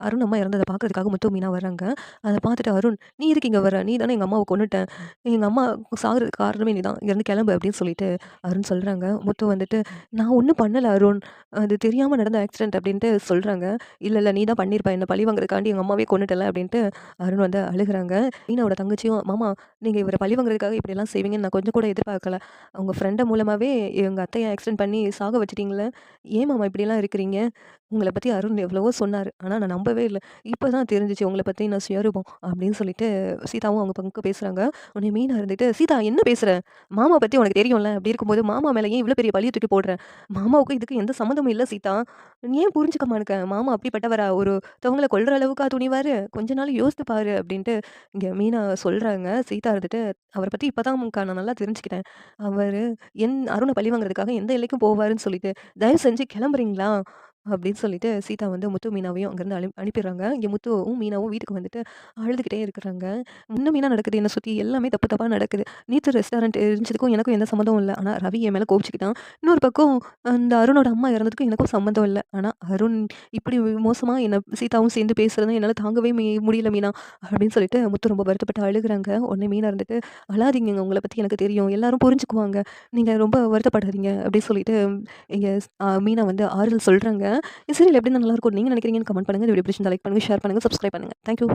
அருண் அம்மா இறந்தத பார்க்கறதுக்காக முத்து, மீனா வர்றாங்க. அத பார்த்துட்டு அருண், "நீ எதுக்கு இங்க வர? நீ தானே எங்க அம்மாவ கொன்னுட்ட. எங்க அம்மா சாகுறதுக்கு காரணமே நீ தான். இங்கேருந்து கிளம்பு" அப்படின்னு சொல்லிட்டு அருண் சொல்றாங்க. முத்து வந்துட்டு, "நான் ஒண்ணும் பண்ணல அருண். அது தெரியாம நடந்த ஆக்சிடென்ட்" அப்படின்ட்டு சொல்றாங்க. "இல்ல, இல்ல நீ தான் பண்ணியிருப்ப. என்ன பழி வாங்குறதுக்காண்டி எங்க அம்மாவே கொன்னுட்டல்ல" அப்படின்ட்டு அருண் வந்து அழுகுறாங்க. மீனாவோட தங்கச்சியும், "மாமா நீங்க இவர பழி வாங்குறதுக்காக இப்படியெல்லாம் செய்வீங்கன்னு நான் கொஞ்சம் கூட எதிர்பார்க்கல. உங்க ஃப்ரெண்ட் மூலமாவே எங்க அத்தைய ஆக்சிடென்ட் பண்ணி சாக வச்சுட்டீங்கல்ல. ஏன் மாமா இப்படியெல்லாம் இருக்கிறீங்க? உங்கள பத்தி அருண் எவ்வளவோ சொன்னாரு. ஆனா நான் நம்பவே இல்ல. இப்ப தான் தெரிஞ்சுச்சு உங்கள பத்தின சுயரூபம்" அப்படின்னு சொல்லிட்டு சீதாவும் அவங்க பக்கம் பேசுறாங்க. உடனே மீனா இருந்துட்டு, "சீதா என்ன பேசுற? மாமா பத்தி உனக்கு தெரியும்ல. அப்படி இருக்கும்போது மாமா மேல ஏன் இவ்ளோ பெரிய பழிய தூக்கி போடுற? மாமாவுக்கும் இதுக்கும் எந்த சம்மந்தமும் இல்ல சீதா. நீ ஏன் புரிஞ்சுக்க மாட்ற? மாமா அப்படிப்பட்டவரா? ஒருத்தவங்கள கொல்ற அளவுக்கா துணிவாரு? கொஞ்ச நாள் யோசித்து பாரு" அப்படின்ட்டு இங்க மீனா சொல்றாங்க. சீதா இருந்துட்டு, "அவர பத்தி இப்ப தான்க்கா நான் நல்லா தெரிஞ்சுக்கிட்டேன். அவரு அருண பழி வாங்குறதுக்காக எந்த எல்லைக்கும் போவாருன்னு சொல்லிட்டு, தயவு செஞ்சு கிளம்புறீங்களா?" அப்படின்னு சொல்லிட்டு சீதா வந்து முத்து, மீனாவையும் அங்கருந்து அனுப்பிடுறாங்க. இங்க முத்துவும், மீனாவும் வீட்டுக்கு வந்துட்டு அழுதுகிட்டே இருக்கிறாங்க. "இன்னும் என்ன நடக்குது? என்ன சுத்தி எல்லாமே தப்பு தப்பா நடக்குது. நேத்து ரெஸ்டாரண்ட் எரிஞ்சதுக்கும் எனக்கும் எந்த சம்மந்தமும் இல்ல. ஆனா ரவி என் மேல கோவிச்சுக்கிட்டான். இன்னொரு பக்கம் அந்த அருணோட அம்மா இறந்ததுக்கும் எனக்கும் சம்மந்தம் இல்ல. ஆனா அருண் இப்படி மோசமா என்ன சீதாவும் சேர்ந்து பேசுறத என்னால தாங்கவே முடியல மீனா" அப்படின்னு சொல்லிட்டு முத்து ரொம்ப வருத்தப்பட்டு அழுகுறாங்க. உடனே மீனா இருந்துட்டு, "அழாதீங்கங்க. உங்கள பத்தி எனக்கு தெரியும். எல்லாரும் புரிஞ்சுக்குவாங்க. நீங்க ரொம்ப வருத்தப்படாதீங்க" அப்படின்னு சொல்லிட்டு இங்க மீனா வந்து ஆறுதல் சொல்றாங்க. இந்த சீரியல் எப்படி இருந்தா நல்லாயிருக்கும் நீங்க நினைக்கிறீங்கன்னு கமெண்ட் பண்ணுங்க. இந்த வீடியோ பிடிச்சிருந்தா லைக் பண்ணுங்க, ஷேர் பண்ணுங்க, சப்ஸ்கிரைப் பண்ணுங்க. Thank you.